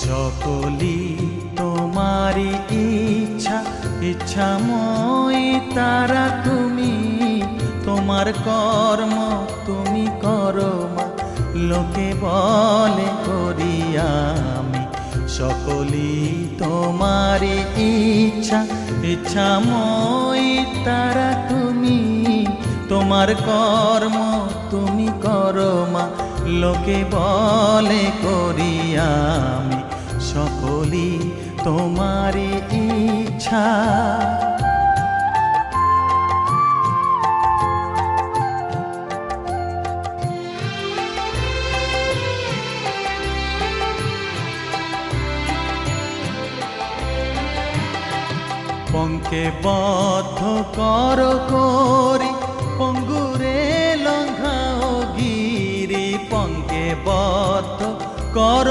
সকলি তোমারি ইচ্ছা, ইচ্ছাময়ী তারা তুমি। তোমার কর্ম তুমি করো মা, লোকে বলে করি আমি। সকলি তোমারি ইচ্ছা, ইচ্ছাময়ী তারা তুমি। তোমার কর্ম তুমি করো মা, লোকে বলে করি আমি। সকলি তোমারি ইচ্ছা। পঙ্কে বদ্ধ কর করি, পঙ্গুরে লঙ্ঘাও গিরি। পঙ্কে বদ্ধ কর